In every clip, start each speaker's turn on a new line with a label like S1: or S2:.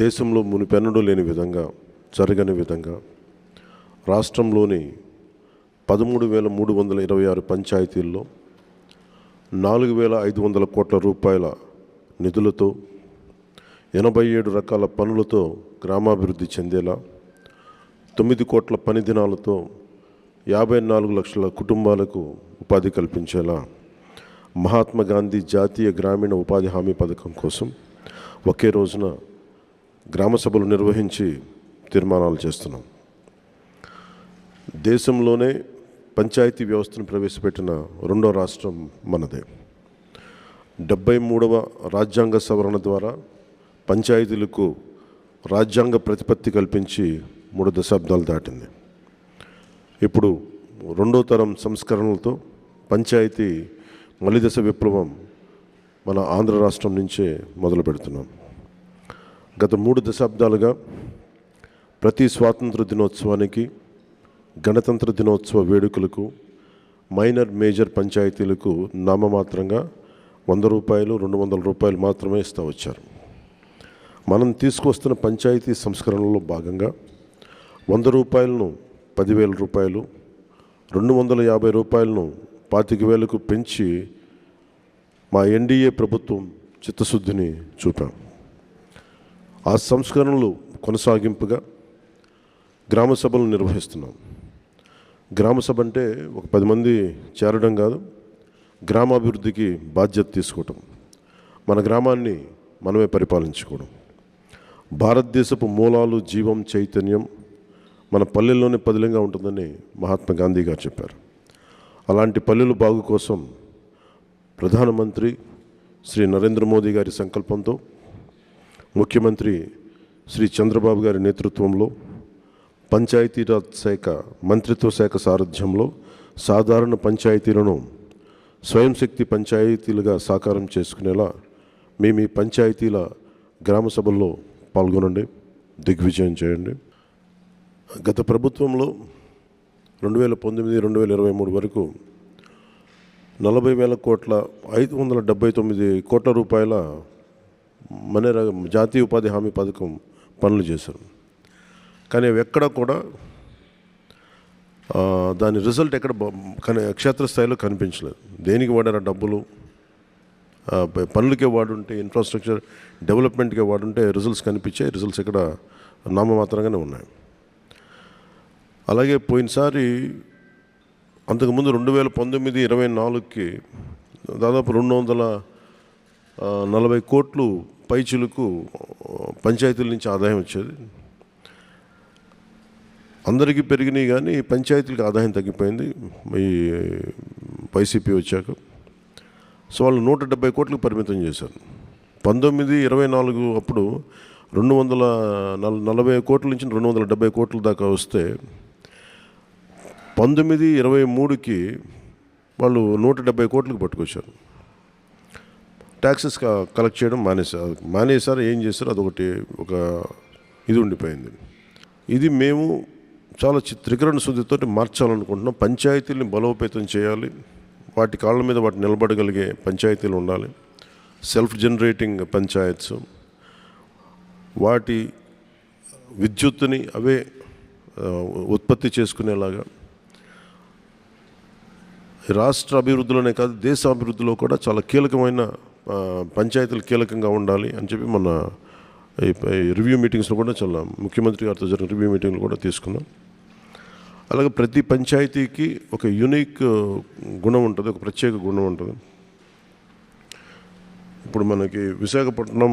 S1: దేశంలో మునిపెన్నడూ లేని విధంగా జరగని విధంగా రాష్ట్రంలోని 13,326 పంచాయతీల్లో 4,500 కోట్ల రూపాయల నిధులతో 87 రకాల పనులతో గ్రామాభివృద్ధి చెందేలా 9 కోట్ల పని దినాలతో 54 లక్షల కుటుంబాలకు ఉపాధి కల్పించేలా మహాత్మా గాంధీ జాతీయ గ్రామీణ ఉపాధి హామీ పథకం కోసం ఒకే రోజున గ్రామ సభలు నిర్వహించి తీర్మానాలు చేస్తున్నాం. దేశంలోనే పంచాయతీ వ్యవస్థను ప్రవేశపెట్టిన రెండో రాష్ట్రం మనదే. 73వ రాజ్యాంగ సవరణ ద్వారా పంచాయతీలకు రాజ్యాంగ ప్రతిపత్తి కల్పించి 3 దశాబ్దాలు దాటింది. ఇప్పుడు రెండో తరం సంస్కరణలతో పంచాయతీ మలిదశ విప్లవం మన ఆంధ్ర రాష్ట్రం నుంచే మొదలు పెడుతున్నాం. గత 3 దశాబ్దాలుగా ప్రతి స్వాతంత్ర దినోత్సవానికి, గణతంత్ర దినోత్సవ వేడుకలకు మైనర్ మేజర్ పంచాయతీలకు నామమాత్రంగా 100 రూపాయలు 200 రూపాయలు మాత్రమే ఇస్తూ వచ్చారు. మనం తీసుకొస్తున్న పంచాయతీ సంస్కరణలో భాగంగా 100 రూపాయలను 10,000 రూపాయలు, 250 రూపాయలను 25,000కు పెంచి మా ఎన్డీఏ ప్రభుత్వం చిత్తశుద్ధిని చూపాం. ఆ సంస్కరణలు కొనసాగింపుగా గ్రామ సభలు నిర్వహిస్తున్నాం. గ్రామ సభ అంటే ఒక 10 మంది చేరడం కాదు, గ్రామాభివృద్ధికి బాధ్యత తీసుకోవటం, మన గ్రామాన్ని మనమే పరిపాలించుకోవడం. భారతదేశపు మూలాలు, జీవం, చైతన్యం మన పల్లెల్లోనే పదిలంగా ఉంటుందని మహాత్మా గాంధీ గారు చెప్పారు. అలాంటి పల్లెల బాగు కోసం ప్రధానమంత్రి శ్రీ నరేంద్ర మోదీ గారి సంకల్పంతో, ముఖ్యమంత్రి శ్రీ చంద్రబాబు గారి నేతృత్వంలో, పంచాయతీరాజ్ శాఖ మంత్రిత్వ శాఖ సారథ్యంలో సాధారణ పంచాయతీలను స్వయం శక్తి పంచాయతీలుగా సాకారం చేసుకునేలా మేము ఈ పంచాయతీల గ్రామ సభల్లో పాల్గొనండి, దిగ్విజయం చేయండి. గత ప్రభుత్వంలో 2019-2023 వరకు 40,000 కోట్ల 579 కోట్ల రూపాయల మనరేగా జాతీయ ఉపాధి హామీ పథకం పనులు చేశారు. కానీ అవి ఎక్కడ కూడా దాని రిజల్ట్ ఎక్కడ క్షేత్రస్థాయిలో కనిపించలేదు. దేనికి వాడారు డబ్బులు? పనులకే వాడుంటే, ఇన్ఫ్రాస్ట్రక్చర్ డెవలప్మెంట్కే వాడుంటే రిజల్ట్స్ కనిపించాయి. రిజల్ట్స్ ఇక్కడ నామమాత్రంగానే ఉన్నాయి. అలాగే పోయినసారి అంతకుముందు 2019-24కి దాదాపు 240 కోట్లు పైచిలకు పంచాయతీల నుంచి ఆదాయం వచ్చేది. అందరికీ పెరిగినాయి కానీ పంచాయతీలకు ఆదాయం తగ్గిపోయింది ఈ వైసీపీ వచ్చాక. సో వాళ్ళు 170 కోట్లకు పరిమితం చేశారు. 19-24 అప్పుడు 240 కోట్ల నుంచి 270 కోట్ల దాకా వస్తే 19-23కి వాళ్ళు 170 కోట్లకు పట్టుకొచ్చారు. ట్యాక్సెస్ కలెక్ట్ చేయడం మానేశారు. ఏం చేశారు? అదొకటి ఒక ఇది ఉండిపోయింది. ఇది మేము చాలా త్రికరణ శుద్ధితో మార్చాలనుకుంటున్నాం. పంచాయతీలని బలోపేతం చేయాలి, వాటి కాళ్ళ మీద వాటి నిలబడగలిగే పంచాయతీలు ఉండాలి. సెల్ఫ్ జనరేటింగ్ పంచాయత్స్, వాటి విద్యుత్తుని అవే ఉత్పత్తి చేసుకునేలాగా రాష్ట్ర అభివృద్ధిలోనే కాదు దేశ అభివృద్ధిలో కూడా చాలా కీలకమైన పంచాయతీలు కీలకంగా ఉండాలి అని చెప్పి మన రివ్యూ మీటింగ్స్లో కూడా చాలా ముఖ్యమంత్రి గారితో జరిగిన రివ్యూ మీటింగ్లు కూడా తీసుకున్నాం. అలాగే ప్రతి పంచాయతీకి ఒక యూనిక్ గుణం ఉంటుంది, ఒక ప్రత్యేక గుణం ఉంటుంది. ఇప్పుడు మనకి విశాఖపట్నం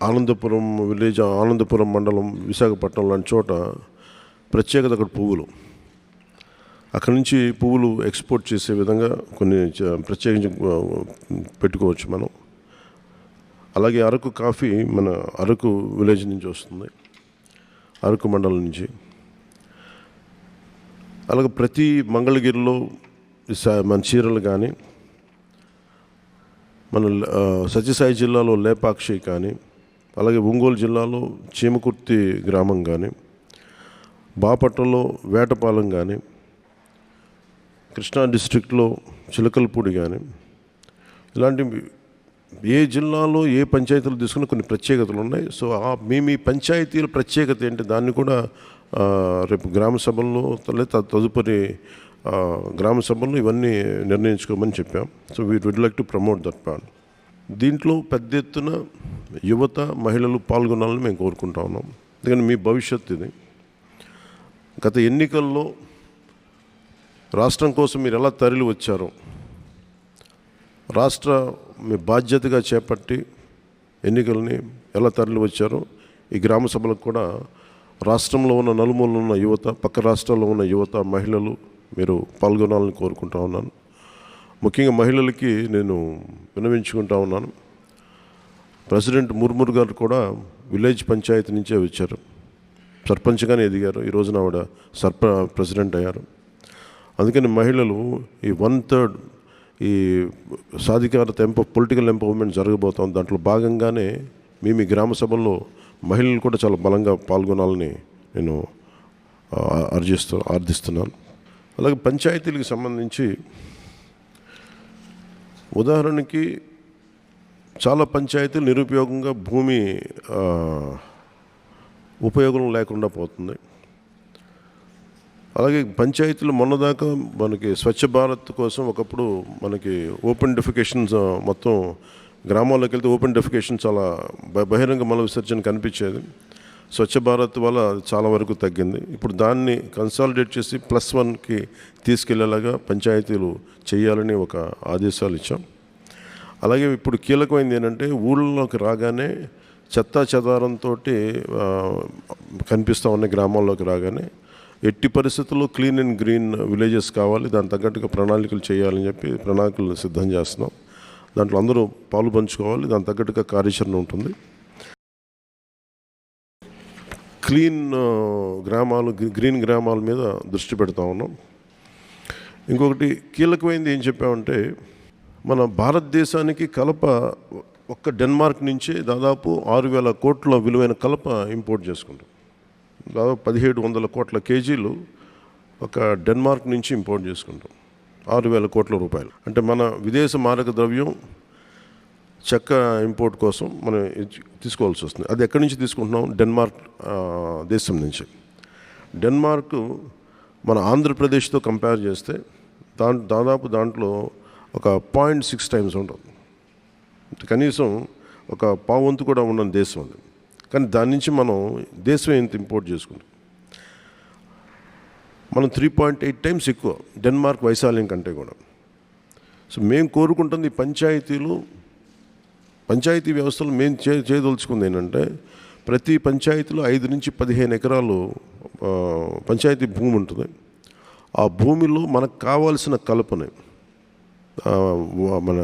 S1: ఆనందపురం విలేజ్, ఆనందపురం మండలం, విశాఖపట్నం లాంటి చోట ప్రత్యేకత అక్కడ పువ్వులు. అక్కడి నుంచి పువ్వులు ఎక్స్పోర్ట్ చేసే విధంగా కొన్ని ప్రత్యేకించి పెట్టుకోవచ్చు మనం. అలాగే అరకు కాఫీ మన అరకు విలేజ్ నుంచి వస్తుంది, అరకు మండలం నుంచి. అలాగే ప్రతి మంగళగిరిలో మన చీరలు కానీ, మన సత్యసాయి జిల్లాలో లేపాక్షి కానీ, అలాగే ఒంగోలు జిల్లాలో చీమకుర్తి గ్రామం కానీ, బాపట్లలో వేటపాలెం కానీ, కృష్ణా డిస్ట్రిక్ట్లో చిలకలపూడి కానీ, ఇలాంటి ఏ జిల్లాలో ఏ పంచాయతీలు తీసుకున్న కొన్ని ప్రత్యేకతలు ఉన్నాయి. సో మీ పంచాయతీల ప్రత్యేకత ఏంటి దాన్ని కూడా రేపు గ్రామ సభల్లో లేదా తదుపరి గ్రామ సభల్లో ఇవన్నీ నిర్ణయించుకోమని చెప్పాం. So we would like to promote that plan. దీంట్లో పెద్ద ఎత్తున యువత మహిళలు పాల్గొనాలని మేము కోరుకుంటా ఉన్నాం. ఎందుకంటే మీ భవిష్యత్తు ఇది. గత ఎన్నికల్లో రాష్ట్రం కోసం మీరు ఎలా తరలి వచ్చారో, రాష్ట్ర మీ బాధ్యతగా చేపట్టి ఎన్నికల్ని ఎలా తరలి వచ్చారో ఈ గ్రామ సభలకు కూడా రాష్ట్రంలో ఉన్న నలుమూలలో ఉన్న యువత, పక్క రాష్ట్రాల్లో ఉన్న యువత, మహిళలు మీరు పాల్గొనాలని కోరుకుంటా ఉన్నాను. ముఖ్యంగా మహిళలకి నేను విన్నవించుకుంటా ఉన్నాను. ప్రెసిడెంట్ ముర్ముర్ గారు కూడా విలేజ్ పంచాయతీ నుంచే వచ్చారు, సర్పంచ్గానే ఎదిగారు. ఈ రోజున ఆవిడ ప్రెసిడెంట్ అయ్యారు. అందుకని మహిళలు ఈ 1/3 ఈ సాధికారత పొలిటికల్ ఎంపవర్మెంట్ జరగబోతోంది. దాంట్లో భాగంగానే మీ గ్రామ సభల్లో మహిళలు కూడా చాలా బలంగా పాల్గొనాలని నేను ఆర్థిస్తున్నాను. అలాగే పంచాయతీలకు సంబంధించి ఉదాహరణకి చాలా పంచాయతీలు నిరుపయోగంగా భూమి ఉపయోగం లేకుండా పోతుంది. అలాగే పంచాయతీలు మొన్నదాకా మనకి స్వచ్ఛ భారత్ కోసం ఒకప్పుడు మనకి ఓపెన్ డెఫికేషన్స్ మొత్తం గ్రామాల్లోకి వెళ్తే ఓపెన్ డెఫికేషన్ చాలా బహిరంగ మల విసర్జన కనిపించేది. స్వచ్ఛ భారత్ వల్ల చాలా వరకు తగ్గింది. ఇప్పుడు దాన్ని కన్సాలిడేట్ చేసి +1కి తీసుకెళ్లేలాగా పంచాయతీలు చేయాలని ఒక ఆదేశాలు ఇచ్చాం. అలాగే ఇప్పుడు కీలకమైనది ఏంటంటే ఊళ్ళలోకి రాగానే చెత్తా చెదారంతో కనిపిస్తూ ఉన్న గ్రామాల్లోకి రాగానే ఎట్టి పరిస్థితుల్లో క్లీన్ అండ్ గ్రీన్ విలేజెస్ కావాలి, దాని తగ్గట్టుగా ప్రణాళికలు చేయాలని చెప్పి ప్రణాళికలు సిద్ధం చేస్తున్నాం. దాంట్లో అందరూ పాలు పంచుకోవాలి, దాని తగ్గట్టుగా కార్యాచరణ ఉంటుంది. క్లీన్ గ్రామాలు, గ్రీన్ గ్రామాల మీద దృష్టి పెడతా ఉన్నాం. ఇంకొకటి కీలకమైనది ఏం చెప్పామంటే మన భారతదేశానికి కలప ఒక్క డెన్మార్క్ నుంచి దాదాపు 6,000 కోట్ల విలువైన కలప ఇంపోర్ట్ చేసుకుంటాం. దాదాపు 1,700 కోట్ల కేజీలు ఒక డెన్మార్క్ నుంచి ఇంపోర్ట్ చేసుకుంటాం. 6,000 కోట్ల రూపాయలు అంటే మన విదేశ మారక ద్రవ్యం చెక్క ఇంపోర్ట్ కోసం మనం తీసుకోవాల్సి వస్తుంది. అది ఎక్కడి నుంచి తీసుకుంటున్నాం? డెన్మార్క్ దేశం నుంచి. డెన్మార్క్ మన ఆంధ్రప్రదేశ్తో కంపేర్ చేస్తే దాదాపు దాంట్లో ఒక 0.6 టైమ్స్ ఉంటుంది. కనీసం ఒక పావంతు కూడా ఉన్న దేశం అది. కానీ దాని నుంచి మనం దేశం ఎంత ఇంపోర్ట్ చేసుకుంటాం? మనం 3.8 టైమ్స్ ఎక్కువ డెన్మార్క్ వైశాల్యం కంటే కూడా. సో మేము కోరుకుంటుంది పంచాయతీ వ్యవస్థలో మేము చేయదలుచుకుంది ఏంటంటే ప్రతి పంచాయతీలో 5 నుంచి 15 ఎకరాలు పంచాయతీ భూమి ఉంటుంది. ఆ భూమిలో మనకు కావాల్సిన కలపని మన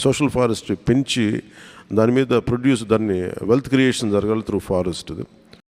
S1: సోషల్ ఫారెస్ట్రీ పెంచి దాని మీద దాన్ని వెల్త్ క్రియేషన్ జరగాలి త్రూ ఫారెస్ట్.